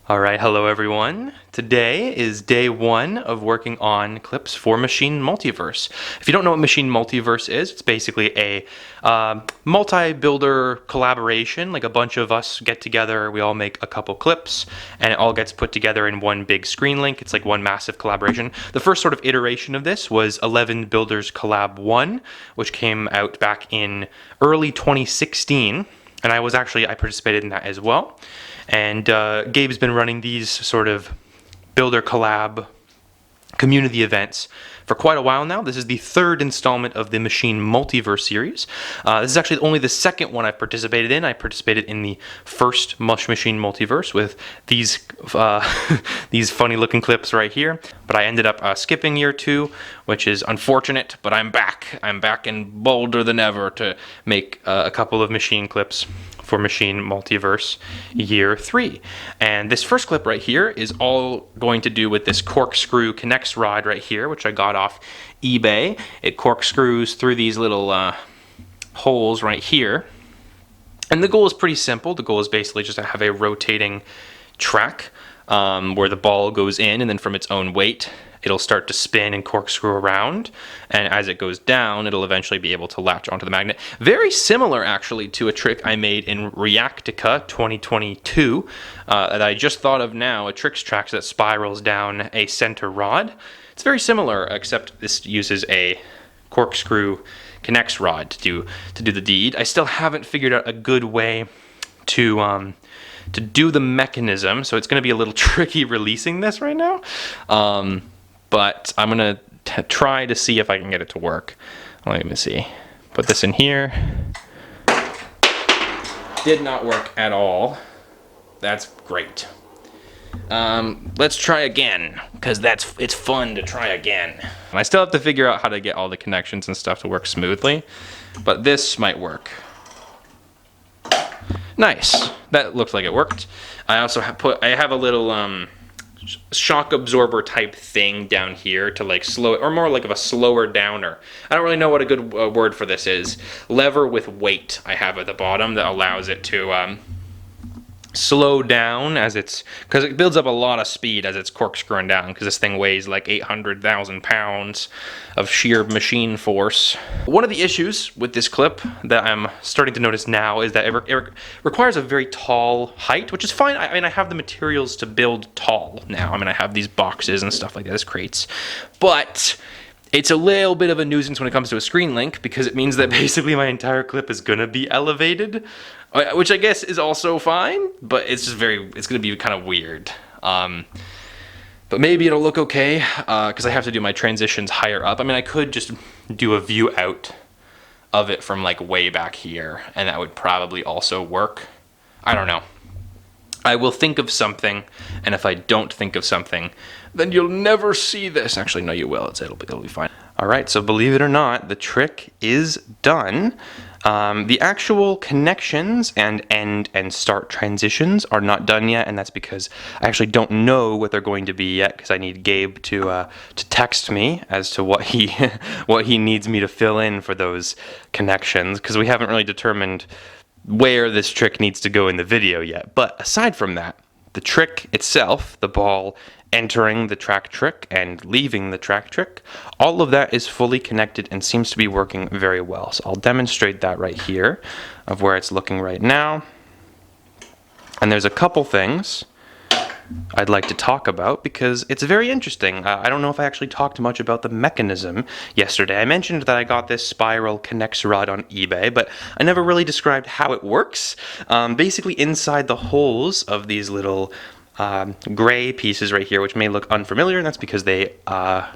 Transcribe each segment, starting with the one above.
All right, hello everyone. Today is day one of working on clips for Machine Multiverse. If you don't know what Machine Multiverse is, it's basically a multi-builder collaboration. Like a bunch of us get together, we all make a couple clips, and it all gets put together in one big screen link. It's like one massive collaboration. The first sort of iteration of this was 11 Builders Collab 1, which came out back in early 2016, and I participated in that as well. And Gabe's been running these sort of builder collab community events for quite a while now. This is the third installment of the Machine Multiverse series. This is actually only the second one I've participated in. I participated in the first Machine Multiverse with these these funny looking clips right here. But I ended up skipping year 2, which is unfortunate, but I'm back. I'm back and bolder than ever to make a couple of machine clips for Machine Multiverse year 3. And this first clip right here is all going to do with this corkscrew connects rod right here, which I got off eBay. It corkscrews through these little holes right here. And the goal is pretty simple. The goal is basically just to have a rotating track where the ball goes in, and then from its own weight, it'll start to spin and corkscrew around, and as it goes down, it'll eventually be able to latch onto the magnet. Very similar, actually, to a trick I made in Reactica 2022 that I just thought of now, a tricks track that spirals down a center rod. It's very similar, except this uses a corkscrew connects rod to do the deed. I still haven't figured out a good way to do the mechanism, so it's going to be a little tricky releasing this right now. But I'm going to try to see if I can get it to work. Let me see. Put this in here. Did not work at all. That's great. Let's try again, because it's fun to try again. And I still have to figure out how to get all the connections and stuff to work smoothly, but this might work. Nice. That looks like it worked. I also have a little shock absorber type thing down here to like slow it, or more like of a slower downer. I don't really know what a good word for this is. Lever with weight I have at the bottom that allows it to slow down because it builds up a lot of speed as it's corkscrewing down, because this thing weighs like 800,000 pounds of sheer machine force. One of the issues with this clip that I'm starting to notice now is that it requires a very tall height, which is fine. I mean, I have the materials to build tall now. I mean, I have these boxes and stuff like that as crates, but it's a little bit of a nuisance when it comes to a screen link, because it means that basically my entire clip is going to be elevated, which I guess is also fine, but it's going to be kind of weird. But maybe it'll look okay, because I have to do my transitions higher up. I mean, I could just do a view out of it from like way back here, and that would probably also work. I don't know. I will think of something, and if I don't think of something, then you'll never see this. Actually, no, you will. It'll be fine. All right, so believe it or not, the trick is done. The actual connections and end and start transitions are not done yet, and that's because I actually don't know what they're going to be yet, because I need Gabe to text me as to what he needs me to fill in for those connections, because we haven't really determined where this trick needs to go in the video yet. But aside from that, the trick itself, the ball entering the track trick and leaving the track trick, all of that is fully connected and seems to be working very well. So I'll demonstrate that right here of where it's looking right now. And there's a couple things I'd like to talk about, because it's very interesting. I don't know if I actually talked much about the mechanism yesterday. I mentioned that I got this spiral connects rod on eBay, but I never really described how it works. Basically, inside the holes of these little gray pieces right here, which may look unfamiliar, and that's because they are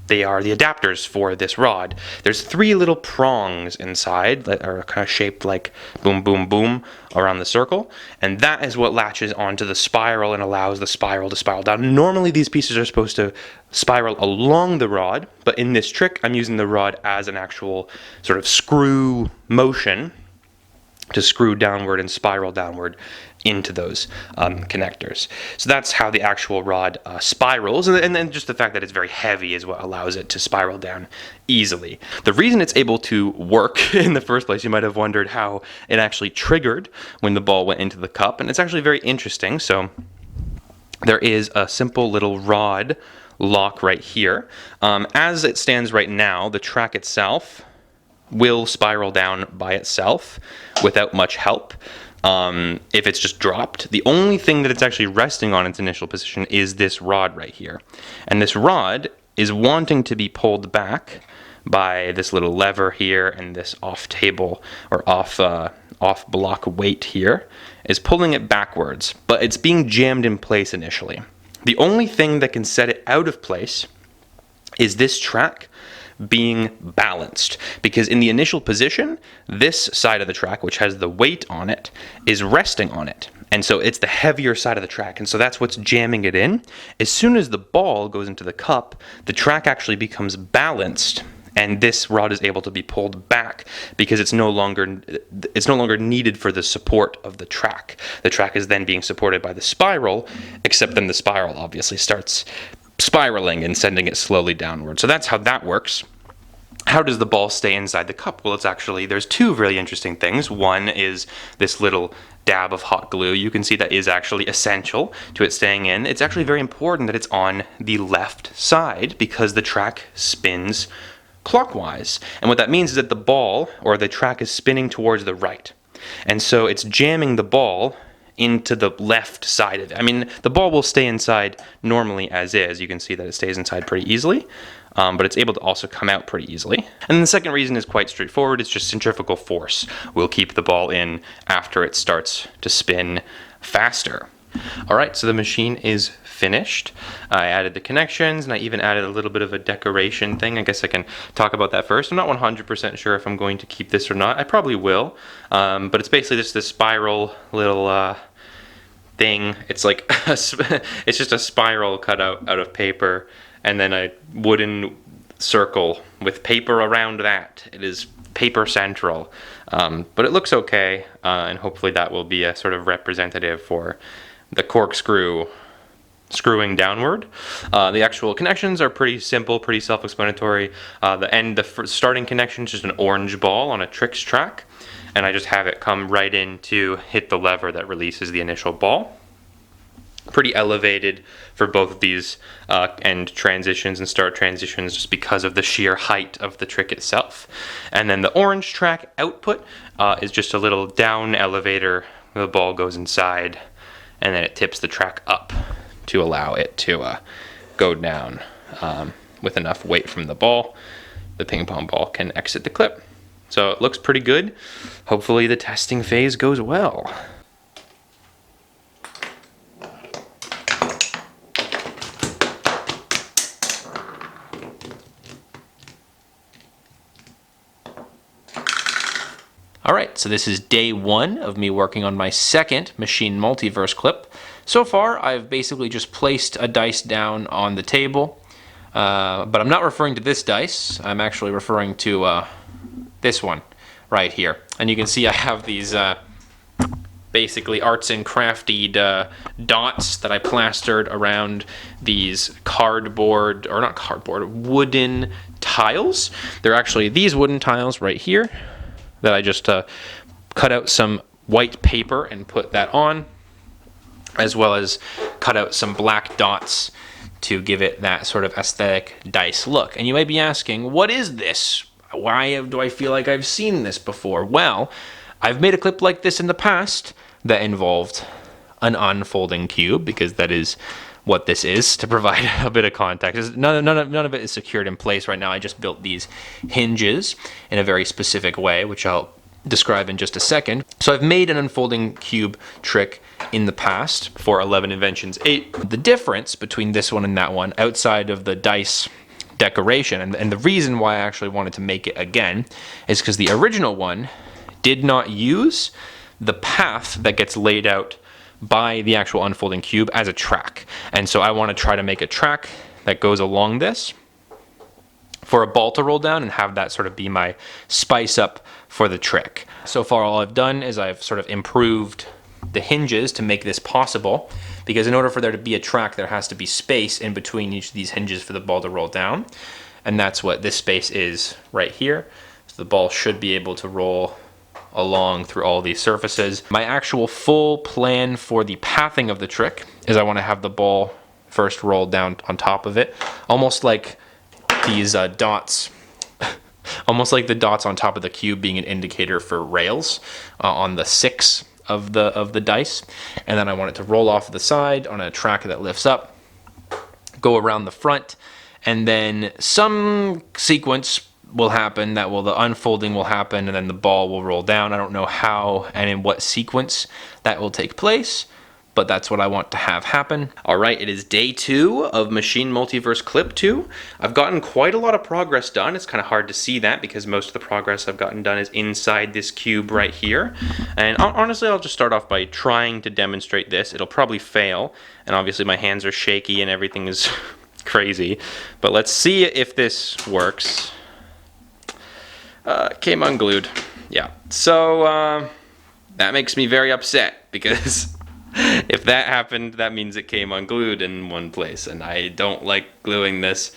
the adapters for this rod. There's 3 little prongs inside that are kind of shaped like boom, boom, boom around the circle, and that is what latches onto the spiral and allows the spiral to spiral down. Normally these pieces are supposed to spiral along the rod, but in this trick I'm using the rod as an actual sort of screw motion to screw downward and spiral downward into those connectors. So that's how the actual rod spirals, and then just the fact that it's very heavy is what allows it to spiral down easily. The reason it's able to work in the first place, you might have wondered how it actually triggered when the ball went into the cup, and it's actually very interesting. So there is a simple little rod lock right here. As it stands right now, the track itself will spiral down by itself without much help. If it's just dropped, the only thing that it's actually resting on its initial position is this rod right here. And this rod is wanting to be pulled back by this little lever here, and this off table or off block weight here is pulling it backwards, but it's being jammed in place initially. The only thing that can set it out of place is this track being balanced, because in the initial position, this side of the track, which has the weight on it, is resting on it. And so it's the heavier side of the track, and so that's what's jamming it in. As soon as the ball goes into the cup, the track actually becomes balanced, and this rod is able to be pulled back because it's no longer needed for the support of the track. The track is then being supported by the spiral, except then the spiral obviously starts spiraling and sending it slowly downward. So that's how that works. How does the ball stay inside the cup? Well, there's two really interesting things. One is this little dab of hot glue. You can see that is actually essential to it staying in. It's actually very important that it's on the left side because the track spins clockwise. And what that means is that the ball or the track is spinning towards the right. And so it's jamming the ball into the left side of it. I mean, the ball will stay inside normally as is. You can see that it stays inside pretty easily, but it's able to also come out pretty easily. And the second reason is quite straightforward. It's just centrifugal force will keep the ball in after it starts to spin faster. All right, so the machine is finished. I added the connections, and I even added a little bit of a decoration thing. I guess I can talk about that first. I'm not 100% sure if I'm going to keep this or not. I probably will, but it's basically just this spiral little thing. It's like it's just a spiral cut out of paper, and then a wooden circle with paper around that. It is paper central, but it looks okay, and hopefully that will be a sort of representative for the corkscrew screwing downward. The actual connections are pretty simple, pretty self-explanatory. The starting connection is just an orange ball on a tricks track, and I just have it come right in to hit the lever that releases the initial ball. Pretty elevated for both of these end transitions and start transitions just because of the sheer height of the trick itself. And then the orange track output is just a little down elevator. The ball goes inside, and then it tips the track up to allow it to go down with enough weight from the ball. The ping pong ball can exit the clip. So it looks pretty good. Hopefully the testing phase goes well. Alright, so this is day one of me working on my second Machine Multiverse clip. So far, I've basically just placed a dice down on the table, but I'm not referring to this dice. I'm actually referring to this one right here. And you can see I have these basically arts and crafty dots that I plastered around these wooden tiles. They're actually these wooden tiles right here that I just cut out some white paper and put that on, as well as cut out some black dots to give it that sort of aesthetic dice look. And you may be asking, what is this? Why do I feel like I've seen this before? Well, I've made a clip like this in the past that involved an unfolding cube, because that is what this is, to provide a bit of context. None of it is secured in place right now. I just built these hinges in a very specific way, which I'll describe in just a second. So I've made an unfolding cube trick in the past for 11 Inventions 8. The difference between this one and that one, outside of the dice decoration, and the reason why I actually wanted to make it again, is because the original one did not use the path that gets laid out by the actual unfolding cube as a track. And so I want to try to make a track that goes along this for a ball to roll down and have that sort of be my spice up for the trick. So far all I've done is I've sort of improved the hinges to make this possible, because in order for there to be a track, there has to be space in between each of these hinges for the ball to roll down. And that's what this space is right here. So the ball should be able to roll along through all these surfaces. My actual full plan for the pathing of the trick is I want to have the ball first roll down on top of it, almost like these dots, almost like the dots on top of the cube being an indicator for rails on the 6 of the dice. And then I want it to roll off the side on a track that lifts up, go around the front, and then some sequence will happen that will, the unfolding will happen, and then the ball will roll down. I don't know how and in what sequence that will take place, but that's what I want to have happen. All right, it is day 2 of Machine Multiverse Clip 2. I've gotten quite a lot of progress done. It's kind of hard to see that because most of the progress I've gotten done is inside this cube right here. And honestly, I'll just start off by trying to demonstrate this. It'll probably fail, and obviously my hands are shaky and everything is crazy, but let's see if this works. Came unglued. Yeah, so that makes me very upset because if that happened, that means it came unglued in one place, and I don't like gluing this.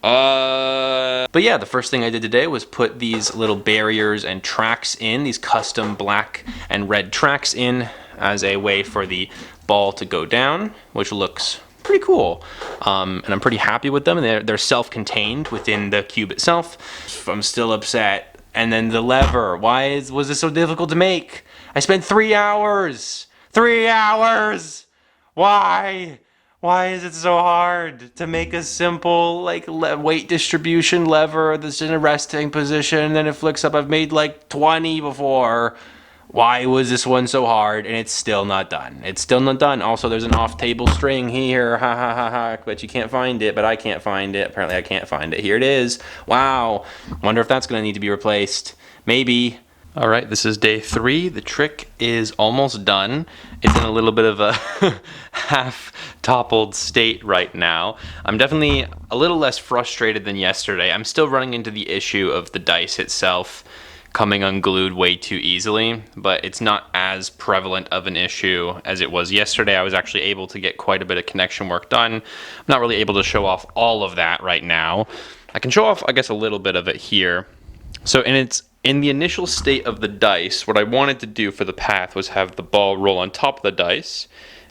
But yeah, the first thing I did today was put these little barriers and tracks in, these custom black and red tracks in as a way for the ball to go down, which looks pretty cool. And I'm pretty happy with them, and they're self-contained within the cube itself. I'm still upset. And then the lever, was this so difficult to make? I spent 3 hours! 3 hours! Why? Why is it so hard to make a simple like weight distribution lever that's in a resting position and then it flicks up? I've made like 20 before. Why was this one so hard? And it's still not done. It's still not done. Also, there's an off-table string here. Ha ha ha ha. But you can't find it, but I can't find it. Apparently I can't find it. Here it is. Wow. Wonder if that's going to need to be replaced. Maybe. All right, this is day 3. The trick is almost done. It's in a little bit of a half-toppled state right now. I'm definitely a little less frustrated than yesterday. I'm still running into the issue of the dice itself coming unglued way too easily, but it's not as prevalent of an issue as it was yesterday. I was actually able to get quite a bit of connection work done. I'm not really able to show off all of that right now. I can show off, I guess, a little bit of it here. So in the initial state of the dice, what I wanted to do for the path was have the ball roll on top of the dice,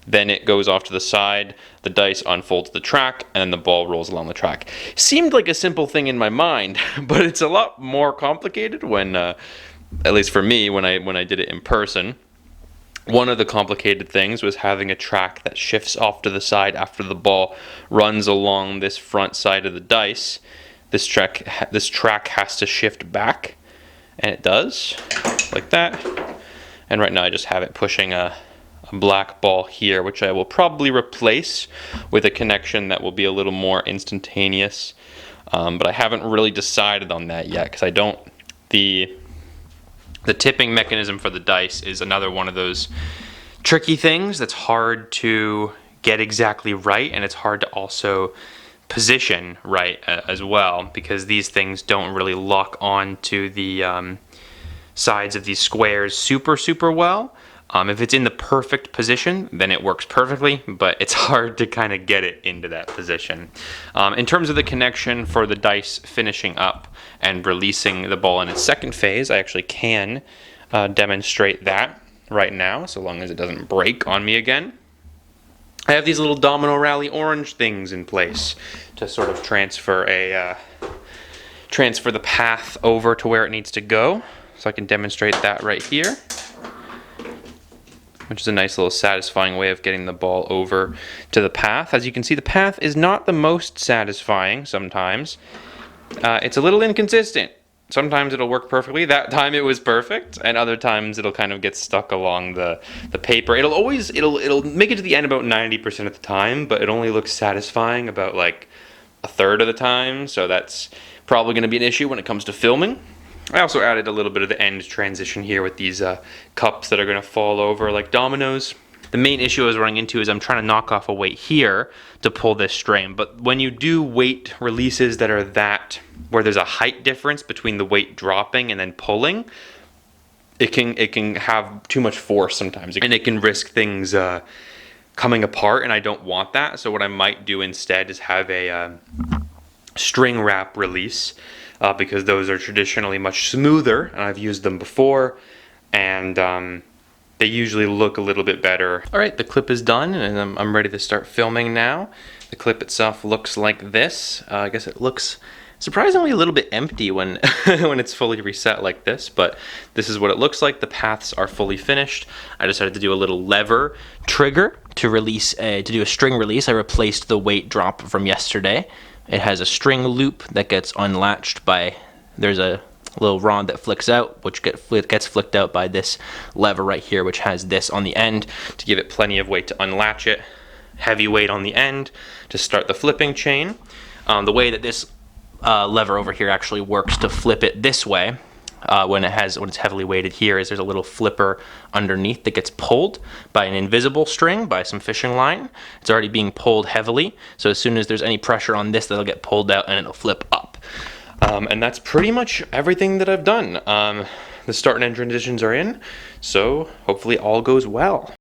then it goes off to the side, the dice unfolds the track, and then the ball rolls along the track. Seemed like a simple thing in my mind, but it's a lot more complicated when, at least for me, when I did it in person. One of the complicated things was having a track that shifts off to the side after the ball runs along this front side of the dice. This track has to shift back, and it does, like that. And right now I just have it pushing a black ball here, which I will probably replace with a connection that will be a little more instantaneous. But I haven't really decided on that yet because I don't. The tipping mechanism for the dice is another one of those tricky things that's hard to get exactly right, and it's hard to also position right as well, because these things don't really lock on to the sides of these squares super well. If it's in the perfect position, then it works perfectly, but it's hard to kind of get it into that position. In terms of the connection for the dice finishing up and releasing the ball in its second phase, I actually can demonstrate that right now, so long as it doesn't break on me again. I have these little Domino Rally orange things in place to sort of transfer the path over to where it needs to go. So I can demonstrate that right here, which is a nice little satisfying way of getting the ball over to the path. As you can see, the path is not the most satisfying sometimes. It's a little inconsistent. Sometimes it'll work perfectly. That time it was perfect, and other times it'll kind of get stuck along the paper. It'll make it to the end about 90% of the time, but it only looks satisfying about like a third of the time, so that's probably going to be an issue when it comes to filming. I also added a little bit of the end transition here with these cups that are going to fall over like dominoes. The main issue I was running into is I'm trying to knock off a weight here to pull this string, but when you do weight releases that are where there's a height difference between the weight dropping and then pulling, it can have too much force sometimes, and it can risk things coming apart, and I don't want that. So what I might do instead is have a string wrap release, because those are traditionally much smoother, and I've used them before, and they usually look a little bit better. All right, the clip is done, and I'm ready to start filming now. The clip itself looks like this. I guess it looks surprisingly a little bit empty when when it's fully reset like this, but this is what it looks like. The paths are fully finished. I decided to do a little lever trigger to do a string release. I replaced the weight drop from yesterday. It has a string loop that gets unlatched by, there's a little rod that flicks out, which gets flicked out by this lever right here, which has this on the end to give it plenty of weight to unlatch it. Heavy weight on the end to start the flipping chain. The way that this lever over here actually works to flip it this way, when it's heavily weighted here, is there's a little flipper underneath that gets pulled by an invisible string, by some fishing line. It's already being pulled heavily, so as soon as there's any pressure on this, that'll get pulled out and it'll flip up. And that's pretty much everything that I've done. The start and end transitions are in, so hopefully all goes well.